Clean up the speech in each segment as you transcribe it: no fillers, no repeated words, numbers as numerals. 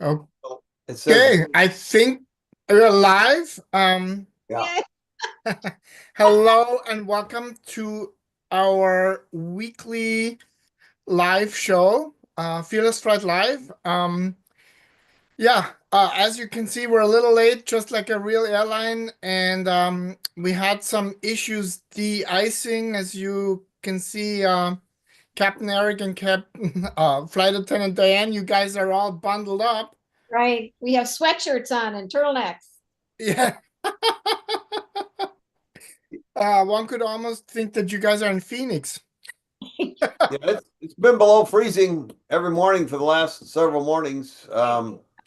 It says, Okay, I think we're live. yeah. Yay. Hello and welcome to our weekly live show, Fearless Flight Live. As you can see, we're a little late, just like a real airline, and we had some issues de-icing. As you can see, Captain Eric and Captain Flight Attendant Diane, you guys are all bundled up. Right. We have sweatshirts on and turtlenecks. Yeah. One could almost think that you guys are in Phoenix. It's been below freezing every morning for the last several mornings.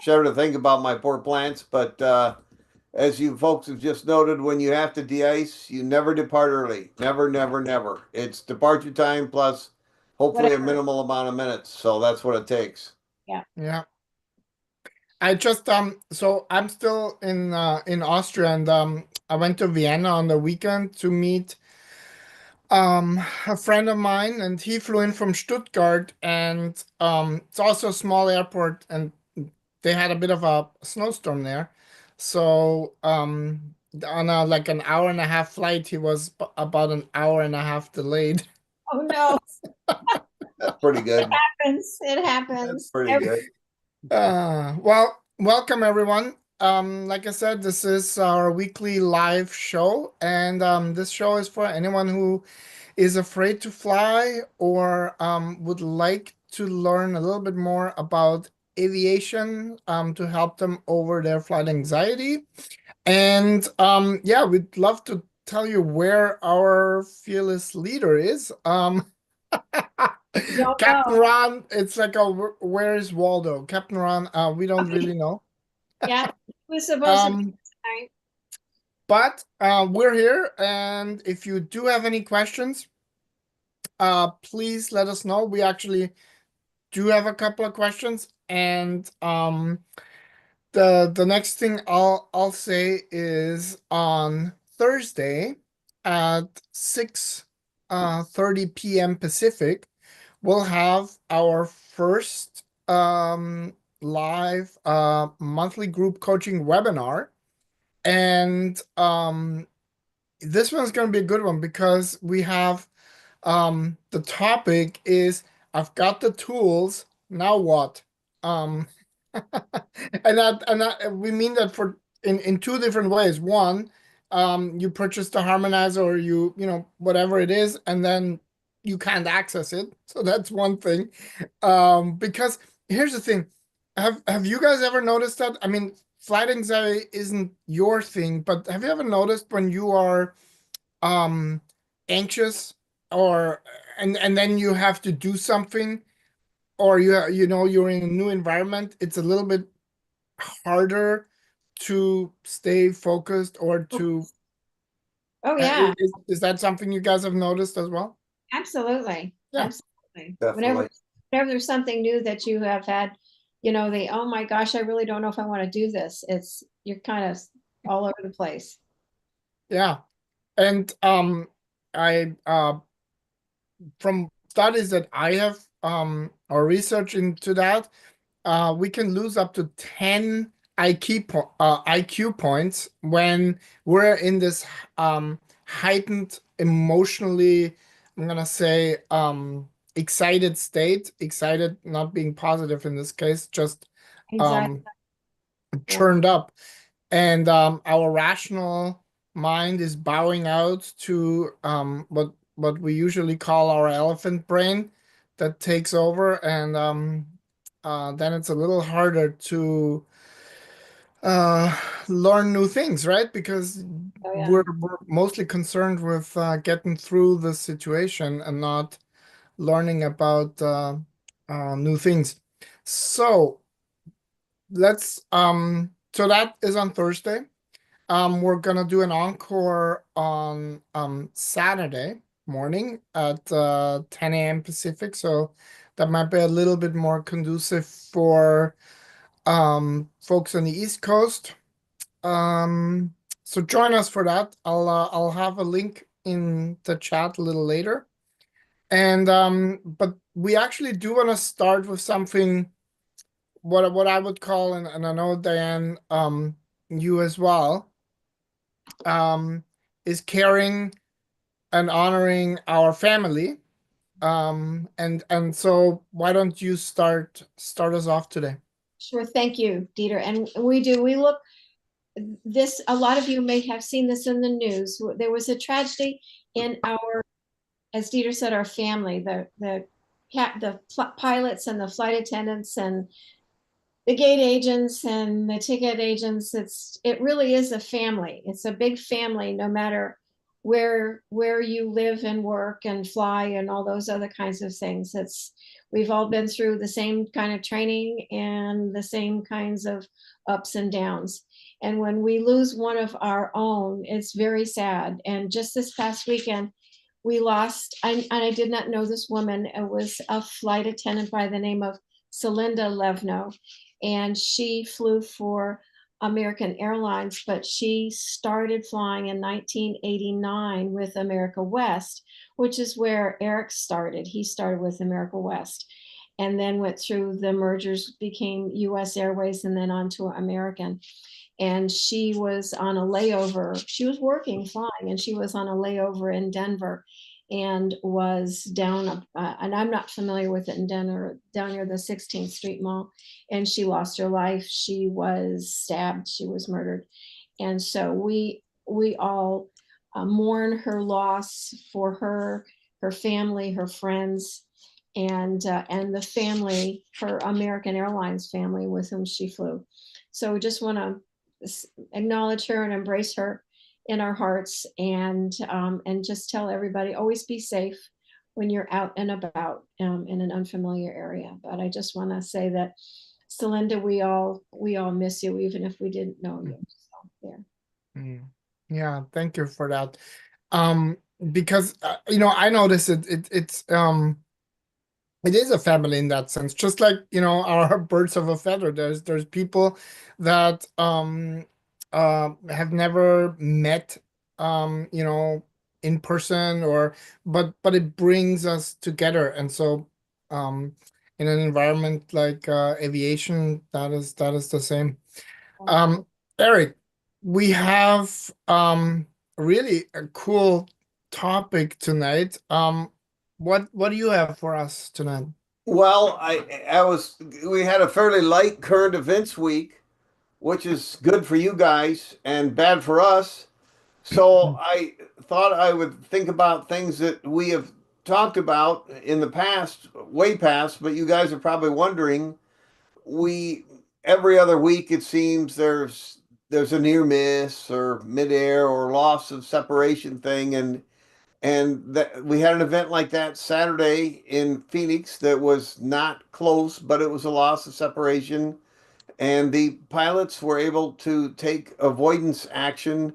Shudder to think about my poor plants, but as you folks have just noted, when you have to de-ice, you never depart early. Never, never, never. It's departure time plus hopefully Whatever. a minimal amount of minutes. So that's what it takes. Yeah. I just so I'm still in Austria, and I went to Vienna on the weekend to meet a friend of mine, and he flew in from Stuttgart, and it's also a small airport, and they had a bit of a snowstorm there. So on a like an hour and a half flight, he was about an hour and a half delayed. Oh no. That's pretty good. It That's happens. pretty good. Well, welcome everyone. Like I said, this is our weekly live show, and this show is for anyone who is afraid to fly or would like to learn a little bit more about aviation to help them over their flight anxiety. And yeah, we'd love to tell you where our fearless leader is. Don't Captain know. Ron, it's like a where is Waldo? Captain Ron, we don't Okay. really know. Yeah. It was supposed to be Um, tonight. but we're here, and if you do have any questions, please let us know. We actually do have a couple of questions, and the next thing I'll say is on Thursday at 6 30 p.m. Pacific, we'll have our first live monthly group coaching webinar. And this one's going to be a good one because we have the topic is I've got the tools, now what? Um and we mean that for in two different ways. One, you purchase the harmonizer or you know whatever it is, and then you can't access it. So that's one thing. Because here's the thing. Have you guys ever noticed that? I mean, flight anxiety isn't your thing, but have you ever noticed when you are um anxious or and then you have to do something or you know you're in a new environment, it's a little bit harder to stay focused or to Oh yeah. is that something you guys have noticed as well? Absolutely. Yeah. Absolutely. Definitely. Whenever there's something new that you have had, oh my gosh, I really don't know if I want to do this. You're kind of all over the place. Yeah. And I from studies that I have or research into that, we can lose up to 10 IQ points when we're in this heightened emotionally, I'm gonna say, excited state. Excited, not being positive in this case, just Exactly. um, churned up. And our rational mind is bowing out to what we usually call our elephant brain that takes over, and then it's a little harder to learn new things, right? Because Oh yeah. we're mostly concerned with getting through the situation and not learning about new things. So so that is on Thursday. We're gonna do an encore on Saturday morning at 10 a.m. Pacific, so that might be a little bit more conducive for folks on the East Coast. Um, so join us for that. I'll have a link in the chat a little later. And but we actually do want to start with something what I would call, and I know Diane, you as well, is caring and honoring our family. And so why don't you start us off today? Sure. Thank you, Dieter. And we look this, a lot of you may have seen this in the news. There was a tragedy in our, as Dieter said, our family, the pilots and the flight attendants and the gate agents and the ticket agents. It really is a family. It's a big family, no matter where you live and work and fly and all those other kinds of things. We've all been through the same kind of training and the same kinds of ups and downs. And when we lose one of our own, it's very sad. And just this past weekend, we lost, and I did not know this woman. It was a flight attendant by the name of Celinda Levno, and she flew for American Airlines, but she started flying in 1989 with America West, which is where Eric started. He started with America West and then went through the mergers, became US Airways, and then on to American. And she was on a layover. She was working, flying, and she was on a layover in Denver and was down, and I'm not familiar with it in Denver, down near the 16th Street Mall. And she lost her life. She was stabbed. She was murdered. And so we all mourn her loss for her family, her friends, and the family, her American Airlines family with whom she flew. So we just want to acknowledge her and embrace her in our hearts, and just tell everybody, always be safe when you're out and about in an unfamiliar area. But I just want to say that, Celinda, we all miss you, even if we didn't know you. So, yeah. Yeah, thank you for that. Because I noticed it is a family in that sense, just like our birds of a feather. There's people that have never met in person, but it brings us together. And so in an environment like aviation, that is the same. Eric, we have really a cool topic tonight. What do you have for us tonight? Well, we had a fairly light current events week, which is good for you guys and bad for us. So I thought I would think about things that we have talked about in the past, way past, but you guys are probably wondering, we every other week it seems there's a near miss or midair or loss of separation thing, and that we had an event like that Saturday in Phoenix that was not close, but it was a loss of separation, and the pilots were able to take avoidance action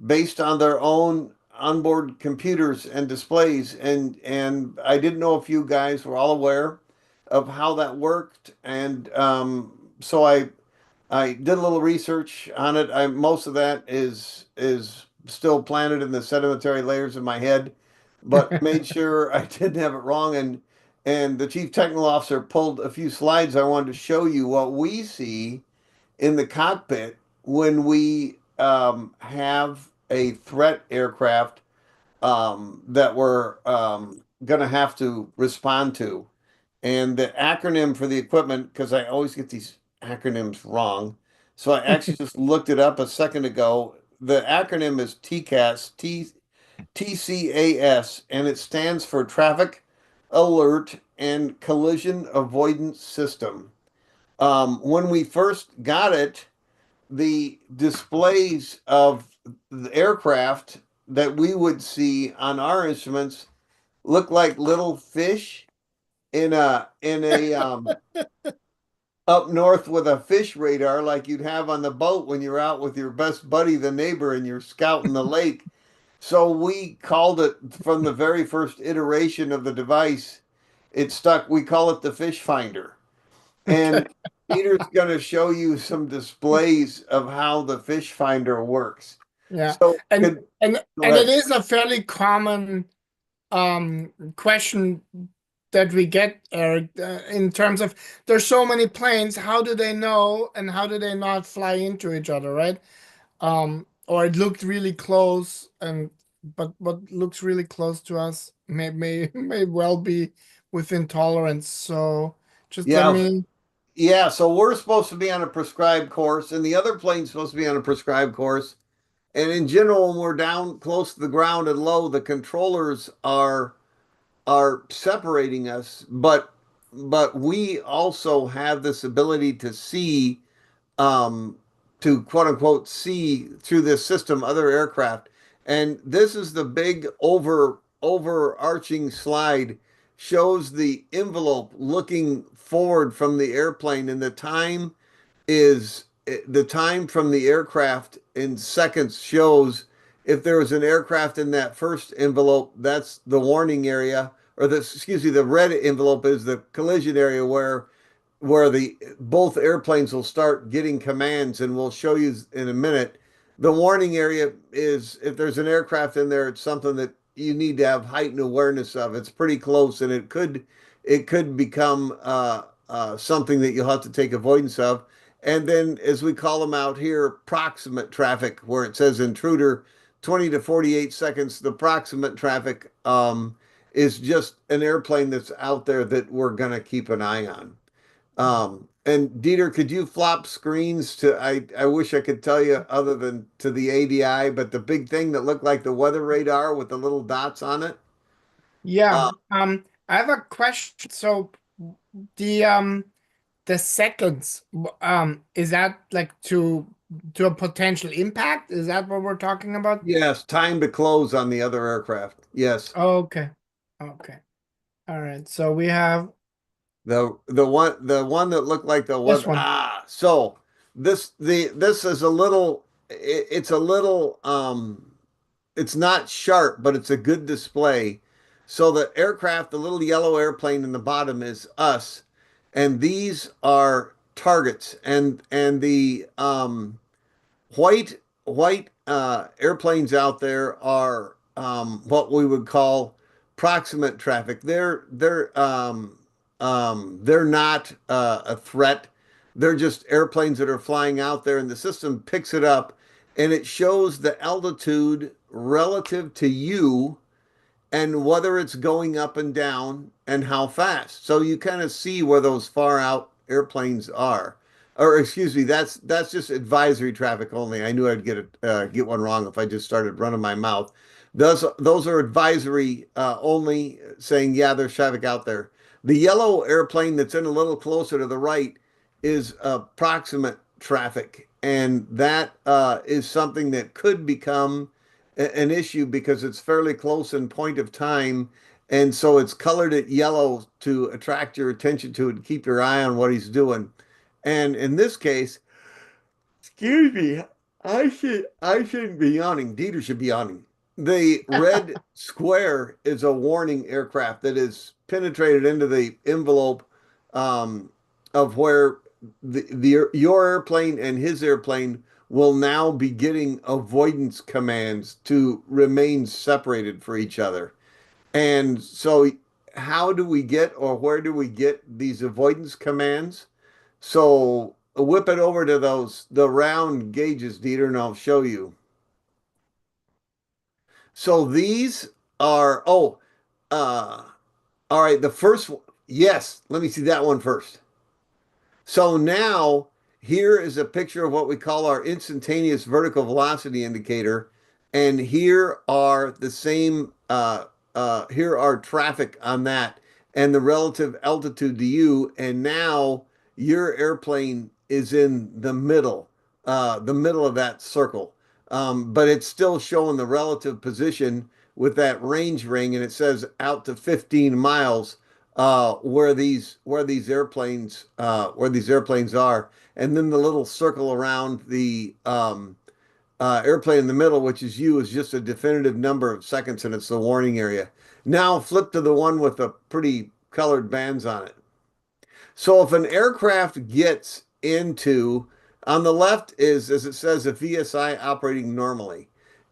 based on their own onboard computers and displays, and I didn't know if you guys were all aware of how that worked, and so I did a little research on it. Most of that is still planted in the sedimentary layers of my head, but made sure I didn't have it wrong. And the chief technical officer pulled a few slides. I wanted to show you what we see in the cockpit when we have a threat aircraft that we're going to have to respond to. And the acronym for the equipment, because I always get these acronyms wrong. So I actually just looked it up a second ago. The acronym is TCAS, and it stands for Traffic Alert and Collision Avoidance System. When we first got it, the displays of the aircraft that we would see on our instruments look like little fish in a up north with a fish radar like you'd have on the boat when you're out with your best buddy, the neighbor, and you're scouting the lake. So we called it from the very first iteration of the device. It stuck. We call it the fish finder. And Peter's going to show you some displays of how the fish finder works. Yeah. So and it is a fairly common question that we get, Eric, in terms of there's so many planes, how do they know and how do they not fly into each other, right? Or it looked really close, and but what looks really close to us may well be within tolerance. So just let Yeah. me. Yeah. So we're supposed to be on a prescribed course, and the other plane's supposed to be on a prescribed course. And in general, when we're down close to the ground and low, the controllers are separating us, but we also have this ability to see, um, to quote unquote see through this system other aircraft. And this is the big overarching slide, shows the envelope looking forward from the airplane, and the time from the aircraft in seconds shows if there was an aircraft in that first envelope, that's the warning area, or the red envelope is the collision area where the both airplanes will start getting commands, and we'll show you in a minute. The warning area is if there's an aircraft in there, it's something that you need to have heightened awareness of. It's pretty close, and it could become something that you'll have to take avoidance of. And then, as we call them out here, proximate traffic, where it says intruder, 20 to 48 seconds. The proximate traffic is just an airplane that's out there that we're going to keep an eye on. And Dieter, could you flop screens to, I wish I could tell you other than to the ADI, but the big thing that looked like the weather radar with the little dots on it? Yeah. I have a question. So the seconds, is that like to a potential impact? Is that what we're talking about? Yes, time to close on the other aircraft. Yes. Okay. Okay. All right. So we have The one that looked like the this weather. one. So this is a little, it's a little it's not sharp, but it's a good display. So the aircraft, the little yellow airplane in the bottom is us, and these are targets, and the white airplanes out there are what we would call proximate traffic. They're not a threat. They're just airplanes that are flying out there, and the system picks it up, and it shows the altitude relative to you and whether it's going up and down and how fast. So you kind of see where those far out airplanes are. Or excuse me, that's just advisory traffic only. I knew I'd get one wrong if I just started running my mouth. Those are advisory only, saying yeah, there's traffic out there. The yellow airplane that's in a little closer to the right is proximate traffic, and that is something that could become an issue because it's fairly close in point of time. And so it's colored at yellow to attract your attention to it and keep your eye on what he's doing. And in this case, excuse me, I shouldn't be yawning. Dieter should be yawning. The red square is a warning aircraft that is penetrated into the envelope um, of where your airplane and his airplane will now be getting avoidance commands to remain separated for each other. And so, how do we get, or where do we get these avoidance commands? So whip it over to the round gauges, Dieter, and I'll show you. So these are, uh, all right, the first one, yes, let me see that one first. So now here is a picture of what we call our instantaneous vertical velocity indicator. And here are the same, here are traffic on that and the relative altitude to you. And now your airplane is in the middle of that circle. But it's still showing the relative position with that range ring, and it says out to 15 miles where these airplanes are, and then the little circle around the airplane in the middle, which is you, is just a definitive number of seconds, and it's the warning area. Now flip to the one with the pretty colored bands on it. So if an aircraft gets into, on the left is, as it says, a VSI operating normally.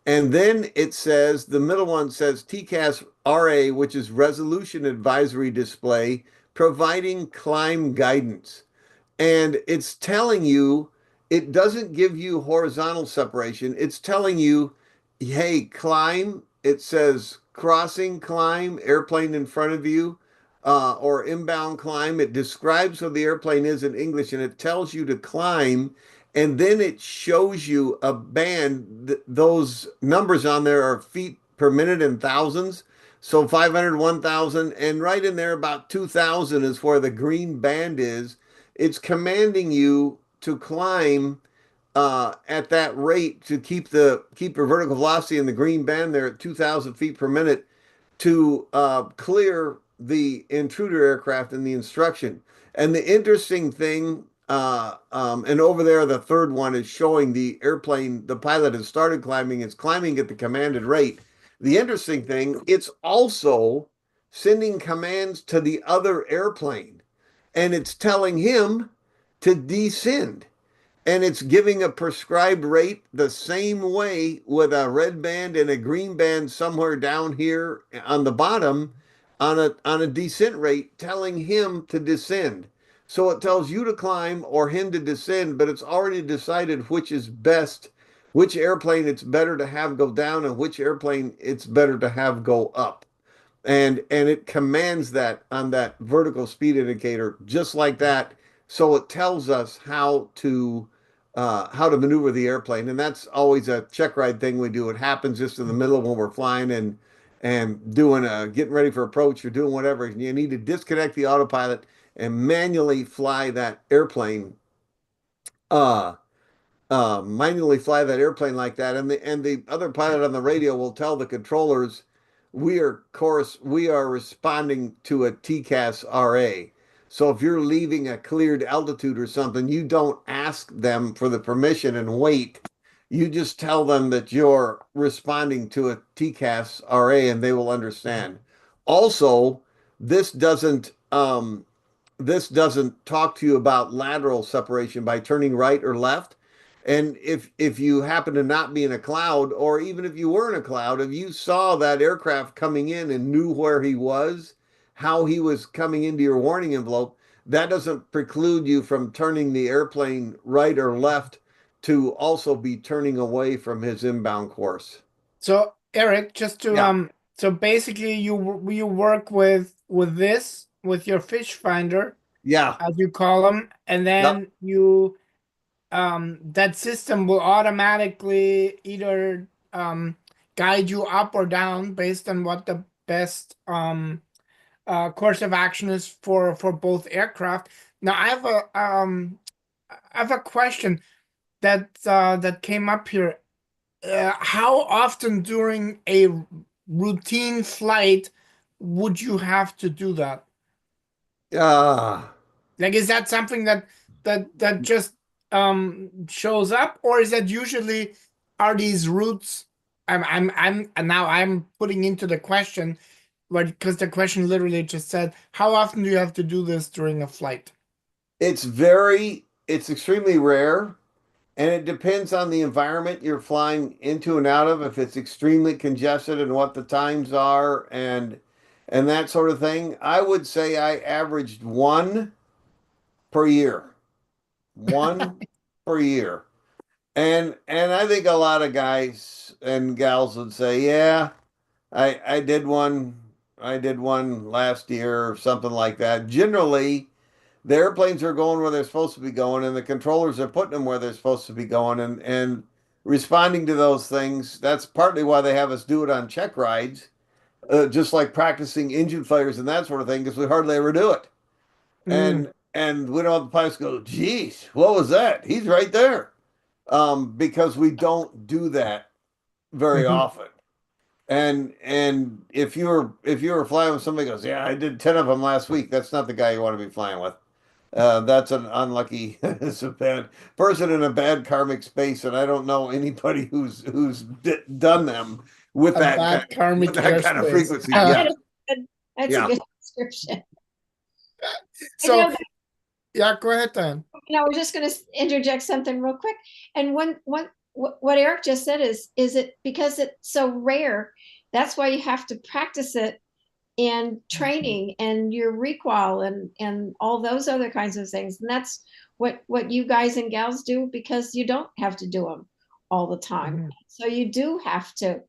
And then it says, the middle one says TCAS RA, which is Resolution Advisory Display, providing climb guidance. And it's telling you, it doesn't give you horizontal separation. It's telling you, hey, climb. It says crossing climb, airplane in front of you, or inbound climb. It describes what the airplane is in English and it tells you to climb. And then it shows you a band. Those numbers on there are feet per minute in thousands. So 500, 1,000, and right in there about 2,000 is where the green band is. It's commanding you to climb at that rate to keep your vertical velocity in the green band there at 2,000 feet per minute to clear the intruder aircraft in the instruction. And the interesting thing, and over there, the third one is showing the airplane, the pilot has started climbing, it's climbing at the commanded rate. The interesting thing, it's also sending commands to the other airplane and it's telling him to descend. And it's giving a prescribed rate the same way with a red band and a green band somewhere down here on the bottom on a descent rate telling him to descend. So it tells you to climb or him to descend, but it's already decided which is best, which airplane it's better to have go down and which airplane it's better to have go up. And it commands that on that vertical speed indicator just like that. So it tells us how to maneuver the airplane, and that's always a check ride thing we do. It happens just in the middle when we're flying and doing getting ready for approach or doing whatever. You need to disconnect the autopilot and manually fly that airplane. Uh, Manually fly that airplane like that, and the other pilot on the radio will tell the controllers, we are responding to a TCAS RA. So if you're leaving a cleared altitude or something, you don't ask them for the permission and wait. You just tell them that you're responding to a TCAS RA, and they will understand. Also, this doesn't this doesn't talk to you about lateral separation by turning right or left. And if you happen to not be in a cloud, or even if you were in a cloud, if you saw that aircraft coming in and knew where he was, how he was coming into your warning envelope, that doesn't preclude you from turning the airplane right or left to also be turning away from his inbound course. So Eric, just to Yeah. so basically you work with this with your fish finder, Yeah. as you call them, and Yep. then you that system will automatically either guide you up or down based on what the best course of action is for both aircraft. Now I have a question that came up here. How often during a routine flight would you have to do that? Uh, Like, is that something that just shows up, or is that usually are these routes? And now I'm putting into the question, but because the question literally just said, how often do you have to do this during a flight? it's extremely rare. And it depends on the environment you're flying into and out of, if it's extremely congested and what the times are and that sort of thing. I would say I averaged one per year. One per year. And I think a lot of guys and gals would say, yeah, I did one last year or something like that. Generally, the airplanes are going where they're supposed to be going, and the controllers are putting them where they're supposed to be going, and responding to those things. That's partly why they have us do it on check rides, just like practicing engine failures and that sort of thing, because we hardly ever do it. Mm, And we don't have the pilots go, geez, what was that? He's right there. Because we don't do that very mhm. often. And if you were flying with somebody who goes, yeah, I did 10 of them last week, that's not the guy you want to be flying with. That's an unlucky, it's a bad person in a bad karmic space, and I don't know anybody who's done them with A bad with karmic that kind of airspace. frequency. That Yeah, is good. That's a yeah. good description. And So yeah, go ahead, Dan. I was just going to interject something real quick. And what Eric just said is it because it's so rare, that's why you have to practice it in training and your recall and all those other kinds of things. And that's what you guys and gals do, because you don't have to do them all the time. Mhm. So you do have to,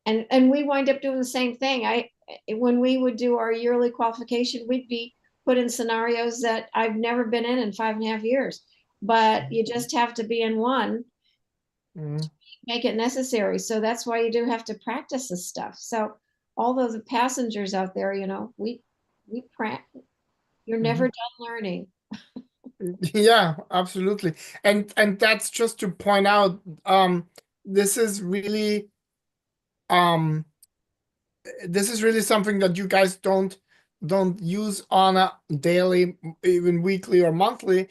and we wind up doing the same thing. When we would do our yearly qualification, we'd be put in scenarios that I've never been in 5.5 years, but you just have to be in one, Mhm. make it necessary. So that's why you do have to practice this stuff. So all of the passengers out there, we you're never done learning. Yeah, absolutely. And that's just to point out, this is really um this is really something that you guys don't use on a daily, even weekly or monthly,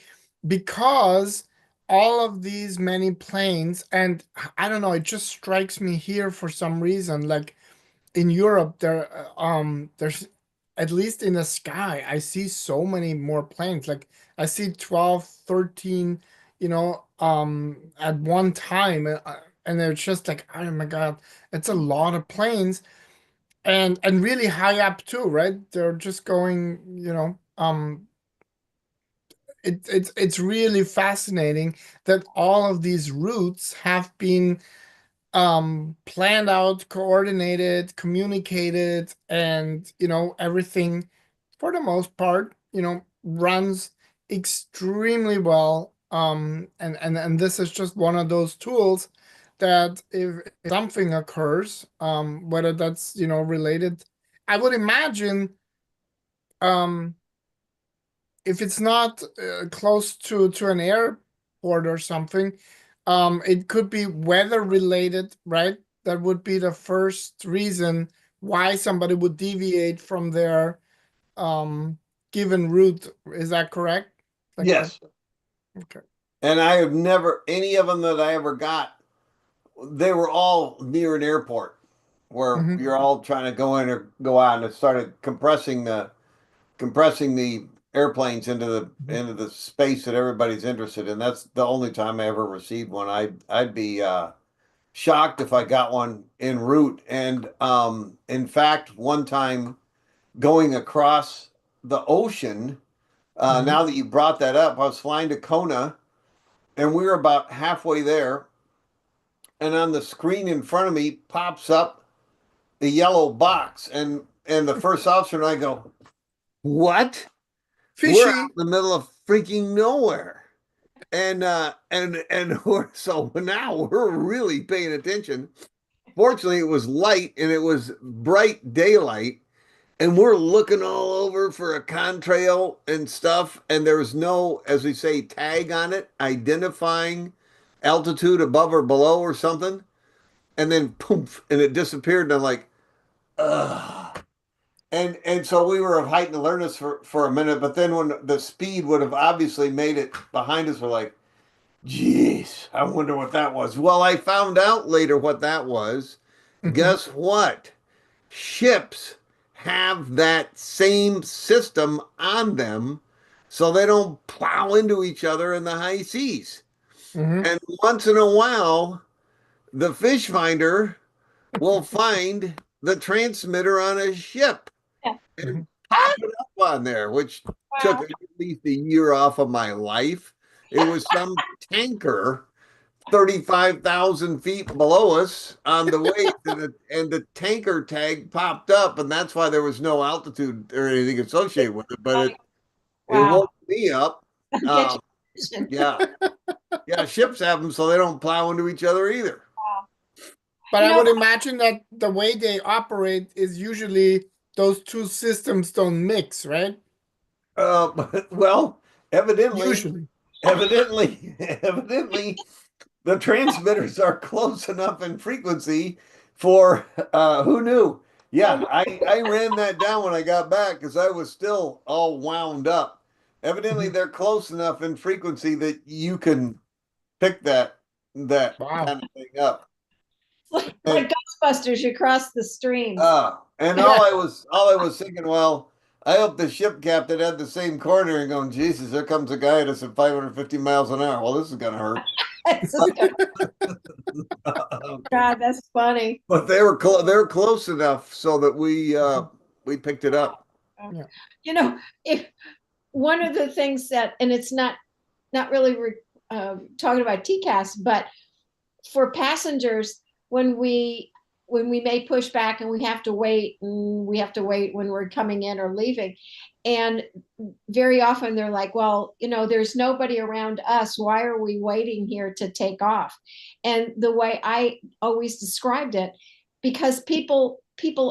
because all of these many planes, and I don't know, it just strikes me here for some reason, like in Europe, there's, at least in the sky, I see so many more planes. Like I see 12, 13, at one time, and they're just like, oh my God, it's a lot of planes, and really high up too, right? They're just going, it's really fascinating that all of these routes have been planned out, coordinated, communicated, and everything for the most part runs extremely well. And this is just one of those tools that if something occurs, whether that's related, I would imagine, um if it's not close to an airport or something, it could be weather related, right? That would be the first reason why somebody would deviate from their given route. Is that correct? Like that? Yes. Okay. And I have never, any of them that I ever got, they were all near an airport where Hmm. you're all trying to go in or go out, and it started compressing the airplanes into the space that everybody's interested in. That's the only time I ever received one. I'd be shocked if I got one en route. And in fact, one time going across the ocean, Hmm. now that you brought that up, I was flying to Kona, and we were about halfway there, and on the screen in front of me pops up the yellow box, and the first officer and I go, "What? We're out Fishy. in the middle of freaking nowhere." And we're so now we're really paying attention. Fortunately, it was light and it was bright daylight, and we're looking all over for a contrail and stuff, and there was no, as we say, tag on it identifying altitude above or below or something. And then poof, and it disappeared. And I'm like, ugh. And so we were of heightened alertness for a minute, but then when the speed would have obviously made it behind us, we're like, geez, I wonder what that was. Well, I found out later what that was. Hmm. Guess what? Ships have that same system on them so they don't plow into each other in the high seas. Hmm. And once in a while, the fish finder will find the transmitter on a ship Yeah. and Hmm. pop it up on there, which took Wow. at least a year off of my life. It was some tanker 35,000 feet below us on the way to and the tanker tag popped up, and that's why there was no altitude or anything associated with it. But it Wow. woke me up. Get Um, your attention. yeah, yeah, ships have them so they don't plow into each other either. But You I know, would imagine that the way they operate is usually those two systems don't mix, right? Well, evidently, Usually. evidently, the transmitters are close enough in frequency for who knew? Yeah, I ran that down when I got back because I was still all wound up. Evidently, Mhm. they're close enough in frequency that you can pick that Wow. kind of thing up. like And Ghostbusters, you cross the streams. and Yeah. all I was thinking, well, I hope the ship captain had the same corner and going, Jesus, there comes a guy at us at 550 miles an hour. Well, this is gonna hurt. God, that's funny. But they were close enough so that we picked it up. Yeah. You know, if one of the things that, and it's not really talking about TCAS, but for passengers, when we may push back and we have to wait, and we have to wait when we're coming in or leaving, and very often they're like, well, there's nobody around us, why are we waiting here to take off? And the way I always described it, because people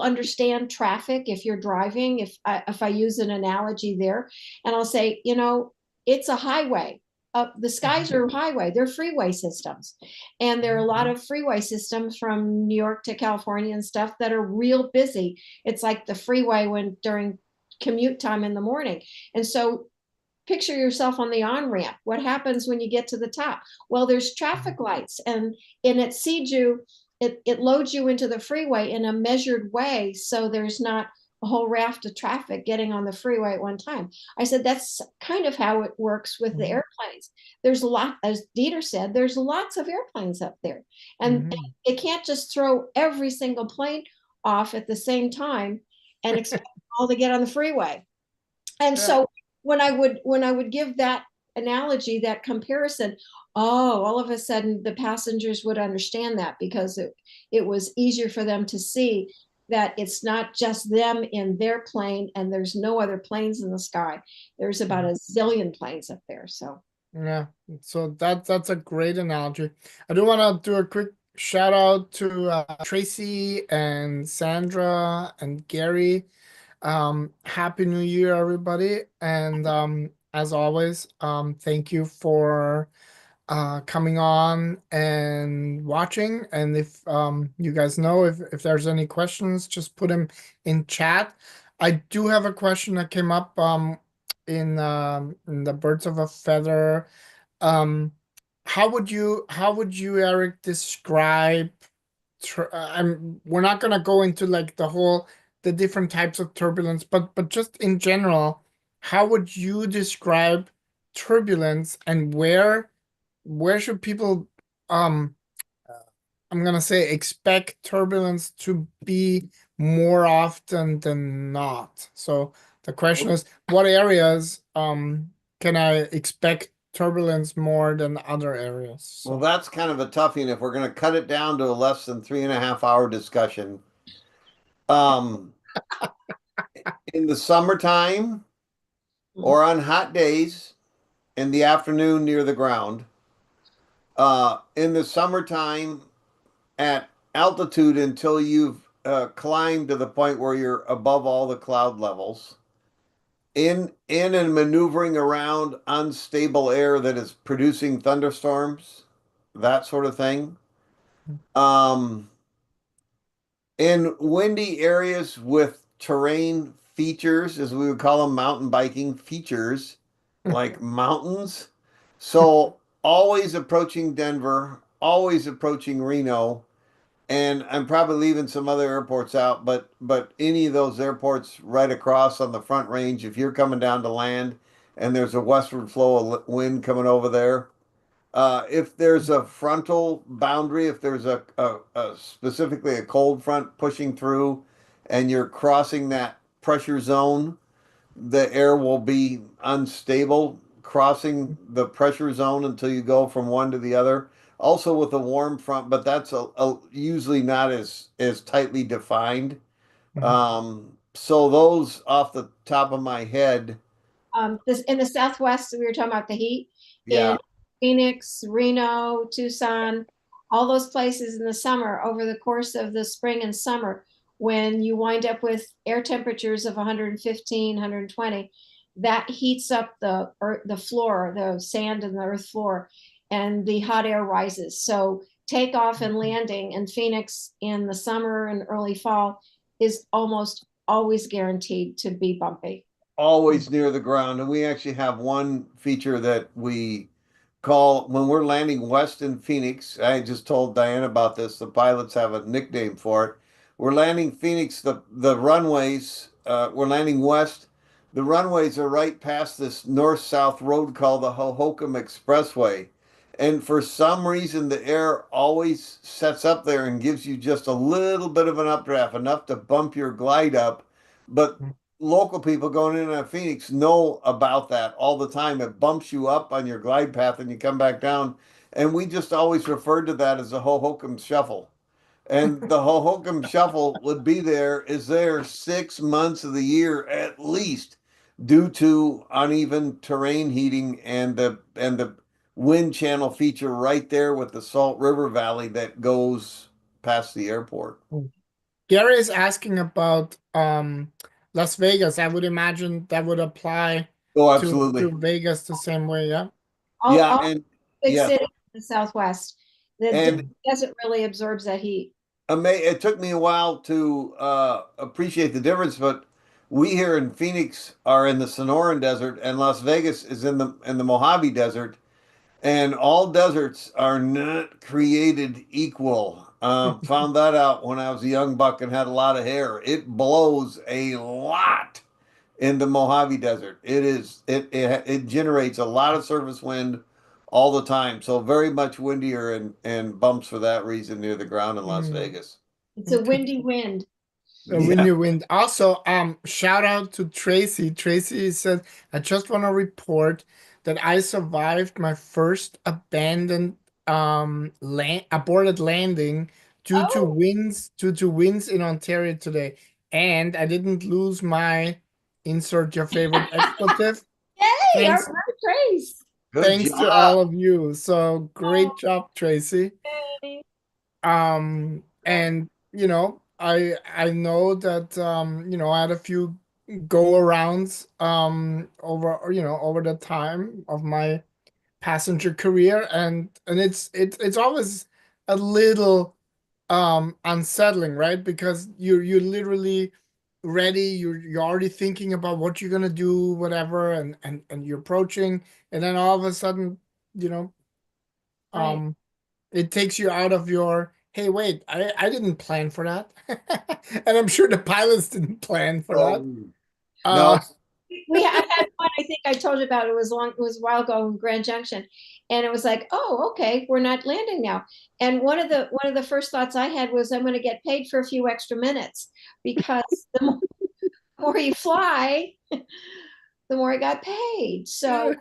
understand traffic. If you're driving, if I use an analogy there, and I'll say, it's a highway. The skies are highway, they're freeway systems. And there are a lot of freeway systems from New York to California and stuff that are real busy. It's like the freeway during commute time in the morning. And so picture yourself on the on-ramp. What happens when you get to the top? Well, there's traffic lights, and it seeds you, it loads you into the freeway in a measured way, so there's not a whole raft of traffic getting on the freeway at one time. I said, that's kind of how it works with the airplanes. There's a lot, as Dieter said, there's lots of airplanes up there. And they can't just throw every single plane off at the same time and expect all to get on the freeway. And so when I would give that analogy, that comparison, all of a sudden the passengers would understand that, because it was easier for them to see that it's not just them in their plane and there's no other planes in the sky. There's about a zillion planes up there. So yeah, so that's a great analogy. I do want to do a quick shout out to Tracy and Sandra and Gary. Happy New Year, everybody. And as always, thank you for coming on and watching. And if you guys know, if there's any questions, just put them in chat. I do have a question that came up in the Birds of a Feather. How would you, Eric, describe we're not gonna go into like the different types of turbulence, but just in general, how would you describe turbulence, and where should people I'm gonna say expect turbulence to be more often than not? So the question is, what areas can I expect turbulence more than other areas? Well, that's kind of a toughie, and if we're going to cut it down to a less than 3.5 hour discussion, in the summertime or on hot days in the afternoon near the ground, in the summertime at altitude until you've climbed to the point where you're above all the cloud levels, in and maneuvering around unstable air that is producing thunderstorms, that sort of thing. In windy areas with terrain features, as we would call them, mountain biking features, like mountains. So always approaching Denver, always approaching Reno, and I'm probably leaving some other airports out, but any of those airports right across on the Front Range, if you're coming down to land and there's a westward flow of wind coming over there, if there's a frontal boundary, if there's a specifically a cold front pushing through and you're crossing that pressure zone, the air will be unstable crossing the pressure zone until you go from one to the other. Also with a warm front, but that's usually not as tightly defined. So those off the top of my head. This in the Southwest, we were talking about the heat. Yeah. In Phoenix, Reno, Tucson, all those places in the summer, over the course of the spring and summer, when you wind up with air temperatures of 115, 120, that heats up the floor, the sand and the earth floor, and the hot air rises. So takeoff and landing in Phoenix in the summer and early fall is almost always guaranteed to be bumpy. Always near the ground. And we actually have one feature that we call, when we're landing west in Phoenix, I just told Diane about this, the pilots have a nickname for it. We're landing Phoenix, the runways, we're landing west. The runways are right past this north-south road called the Hohokam Expressway. And for some reason, the air always sets up there and gives you just a little bit of an updraft, enough to bump your glide up. But local people going in on Phoenix know about that all the time. It bumps you up on your glide path and you come back down. And we just always referred to that as a Hohokam shuffle. And the Hohokam shuffle would be there, is there 6 months of the year at least, due to uneven terrain heating and the wind channel feature right there with the Salt River Valley that goes past the airport. Gary is asking about Las Vegas. I would imagine that would apply Oh, to absolutely. Vegas the same way, yeah. Yeah, All and big yeah, cities in the Southwest. The and desert really absorbs that heat. it took me a while to appreciate the difference, but we here in Phoenix are in the Sonoran Desert, and Las Vegas is in the Mojave Desert. And all deserts are not created equal. Found that out when I was a young buck and had a lot of hair. It blows a lot in the Mojave Desert. It generates a lot of surface wind all the time. So very much windier and bumps for that reason near the ground in Las Vegas. It's a windy wind. A windy wind. Also, shout out to Tracy. Tracy said, I just want to report that I survived my first abandoned aborted landing due to Oh, winds in Ontario today. And I didn't lose my insert your favorite expletive. yay! Our Thanks, Trace. Good thanks to job. all of you. So great job, Tracy. Yay. And I know that I had a few go arounds over the time of my passenger career, and it's always a little unsettling, right? Because you're literally ready, you're already thinking about what you're gonna do, whatever, and you're approaching, and then all of a sudden, you know, Right. it takes you out of your, hey, wait, I didn't plan for that. And I'm sure the pilots didn't plan for that. Oh, Yeah, no. Uh, I had one. I think I told you about it. It was a while ago in Grand Junction, and it was like, oh, okay, we're not landing now. And one of the first thoughts I had was, I'm going to get paid for a few extra minutes, because the more you fly, the more I got paid. So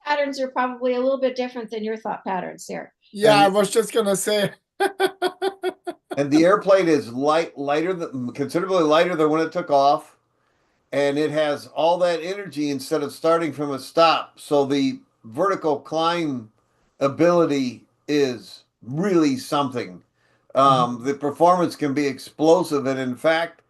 patterns are probably a little bit different than your thought patterns there. yeah, I And was just gonna say. and the airplane is considerably lighter than when it took off. And it has all that energy instead of starting from a stop. So the vertical climb ability is really something. The performance can be explosive. And in fact,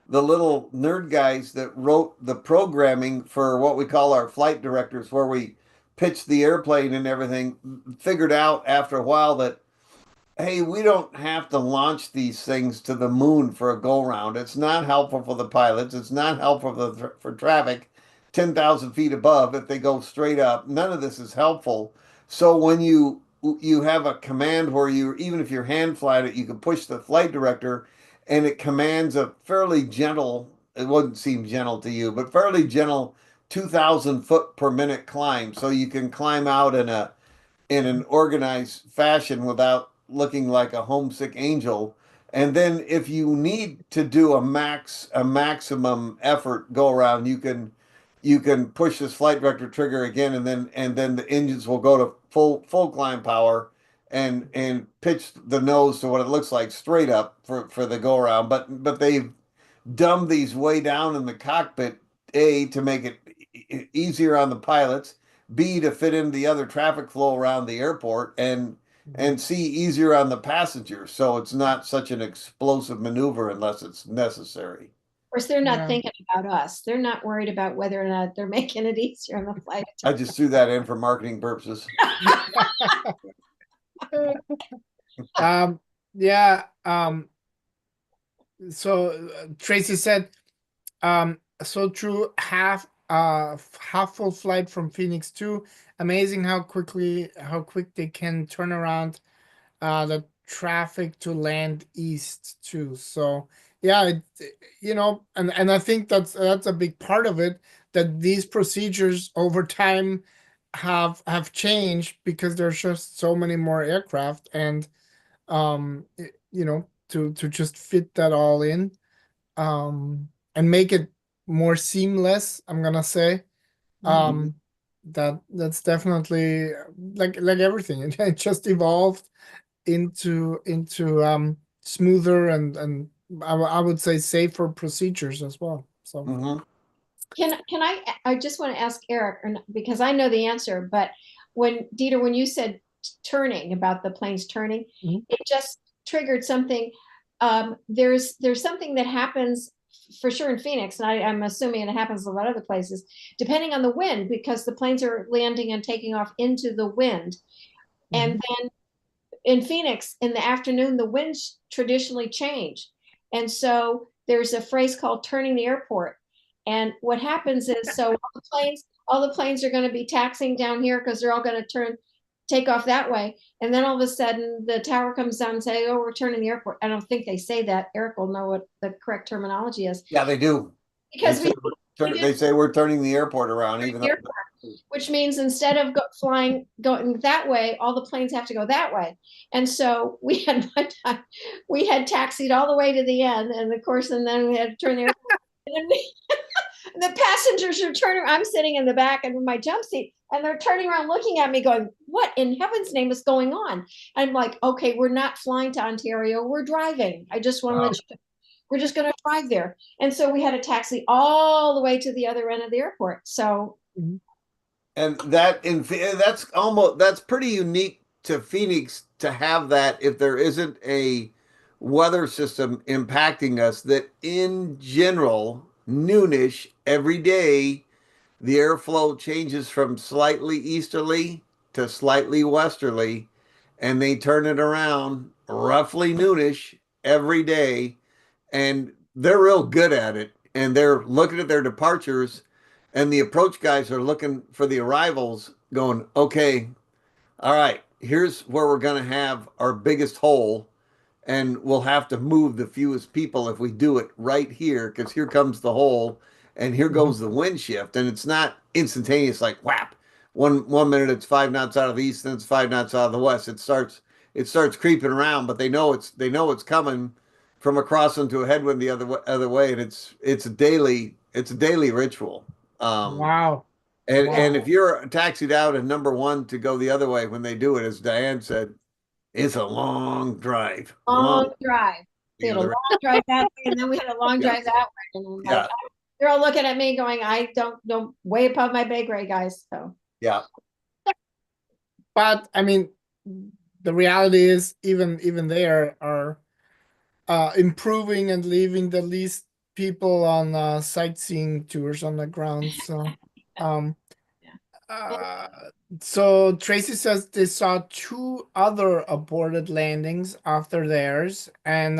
the little nerd guys that wrote the programming for what we call our flight directors, where we pitch the airplane and everything, figured out after a while that hey, we don't have to launch these things to the moon for a go round. It's not helpful for the pilots. It's not helpful for traffic 10,000 feet above if they go straight up. None of this is helpful. So when you have a command where you, even if you're hand flying it, you can push the flight director and it commands a fairly gentle, it wouldn't seem gentle to you, but fairly gentle 2,000 foot per minute climb. So you can climb out in an organized fashion without looking like a homesick angel. And then if you need to do a maximum effort go around, you can push this flight director trigger again, and then the engines will go to full climb power and pitch the nose to what it looks like straight up for the go around. But they've dumb these way down in the cockpit, A, to make it easier on the pilots, B, to fit in the other traffic flow around the airport, and C, easier on the passengers. So it's not such an explosive maneuver unless it's necessary. Of course, they're not Yeah. thinking about us. They're not worried about whether or not they're making it easier on the flight. I just threw that in for marketing purposes. Yeah. So Tracy said, so true. Half full flight from Phoenix too. Amazing how quick they can turn around the traffic to land east too. So yeah, and I think that's a big part of it, that these procedures over time have changed because there's just so many more aircraft, and you know, to just fit that all in, and make it more seamless, I'm gonna say. um that's definitely like everything. It just evolved into smoother and I would say safer procedures as well. So Mhm. Can I just want to ask Eric, because I know the answer, but when Dieter, when you said turning, about the planes turning, Mhm. it just triggered something. There's something that happens for sure in Phoenix, and I'm assuming it happens a lot of other places, depending on the wind, because the planes are landing and taking off into the wind. And then in Phoenix in the afternoon, the winds traditionally change. And so there's a phrase called turning the airport. And what happens is, so all the planes are going to be taxiing down here because they're all going to take off that way. And then all of a sudden the tower comes down and say, oh, we're turning the airport. I don't think they say that. Eric will know what the correct terminology is. Yeah, they do. Because They say we're turning the airport around, even though. Which means instead of going that way, all the planes have to go that way. And so we had one time, we had taxied all the way to the end, and of course, and then we had to turn the airport. And then the passengers are turning. I'm sitting in the back in my jump seat, and they're turning around, looking at me, going, "What in heaven's name is going on?" I'm like, "Okay, we're not flying to Ontario. We're driving. I just want to let you know. We're just going to drive there." And so we had a taxi all the way to the other end of the airport. So. And that's pretty unique to Phoenix to have that if there isn't a weather system impacting us, that in general, noonish every day, the airflow changes from slightly easterly to slightly westerly, and they turn it around roughly noonish every day, and they're real good at it. And they're looking at their departures, and the approach guys are looking for the arrivals, going, okay, all right, here's where we're going to have our biggest hole, and we'll have to move the fewest people if we do it right here, because here comes the hole, and here goes the wind shift, and it's not instantaneous like whap. One minute it's 5 knots out of the east, then it's 5 knots out of the west. It starts creeping around, but they know it's coming from across into a headwind the other way, and it's a daily ritual. Um, wow. and if you're taxied out in number one to go the other way when they do it, as Diane said, it's a long drive. Long drive. We had a Other- long drive that way, and then we had a long drive that way. And I'm like, Yeah, they're all looking at me going, I don't way above my pay grade, guys. So yeah, But I mean, the reality is even they are improving and leaving the least people on sightseeing tours on the ground. So um uh so Tracy says they saw two other aborted landings after theirs, and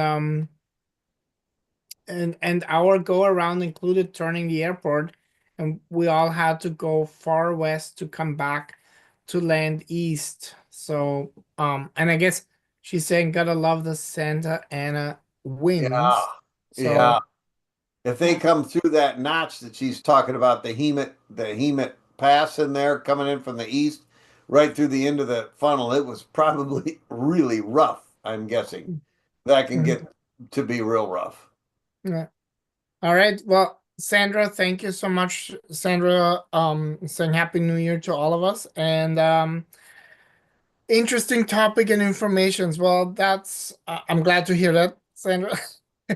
our go around included turning the airport, and we all had to go far west to come back to land east. So and I guess she's saying gotta love the Santa Ana yeah, winds. yeah. So If they come through that notch that she's talking about, the Hemet pass in there coming in from the east, right through the end of the funnel, it was probably really rough. I'm guessing that can mhm, get to be real rough. yeah. All right. Well, Sandra, thank you so much. Sandra, saying Happy New Year to all of us. And interesting topic and information. Well, that's I'm glad to hear that, Sandra.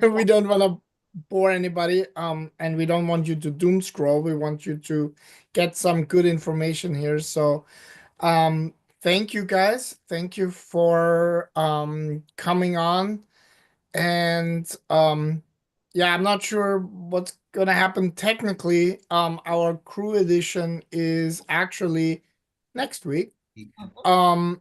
We don't want to bore anybody, and we don't want you to doom scroll. We want you to get some good information here. So, thank you guys. Thank you for coming on. And yeah, I'm not sure what's gonna happen technically. Our crew edition is actually next week. Um,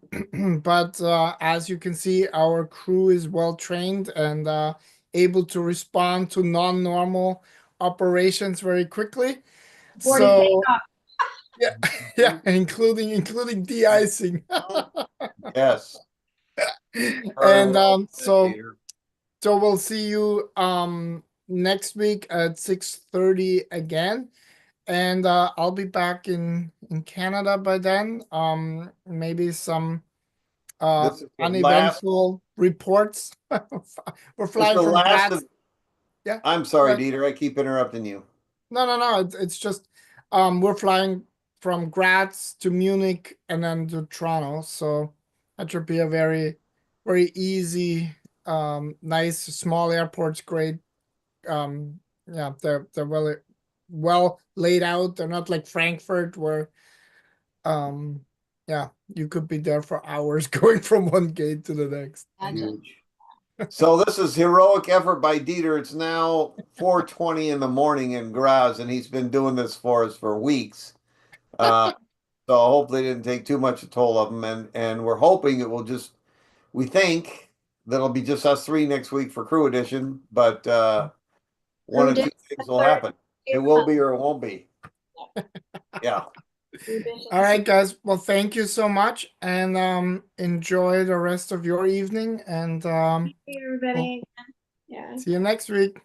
but as you can see, our crew is well trained and able to respond to non-normal operations very quickly. boarding So takeoff. yeah, yeah, including de-icing. Yes. And so Peter. we'll see you next week at 6:30 again. and I'll be back in Canada by then. Maybe some This is the last. uneventful reports. We're This is flying the from last Graz. of. Yeah. I'm sorry, Right. Dieter. I keep interrupting you. No. It's just we're flying from Graz to Munich and then to Toronto. So that should be a very, very easy, nice, small airports, great. Yeah, they're well laid out. They're not like Frankfurt where yeah, you could be there for hours going from one gate to the next. Huge. So this is heroic effort by Dieter. It's now 4:20 in the morning in Graz, and he's been doing this for us for weeks. So hopefully it didn't take too much a toll of him, and we're hoping it will just. We think that it'll be just us three next week for Crew Edition, but one of two things will happen. It will be or it won't be. Yeah. All right, guys. Well, thank you so much, and enjoy the rest of your evening. And Thank you, everybody. Yeah. see you next week.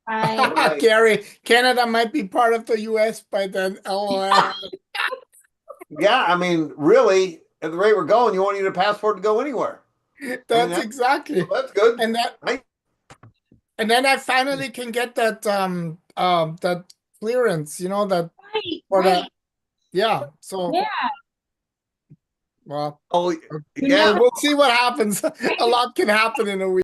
Bye. Bye. Gary, Canada might be part of the US by then. LOL. Yeah, I mean, really, at the rate we're going, you won't need a passport to go anywhere. That's exactly. That's good. And that, Right. and then I finally can get that that clearance, you know, that for Right. yeah. So Yeah. well, Oh, yeah, we'll see what happens. A lot can happen in a week.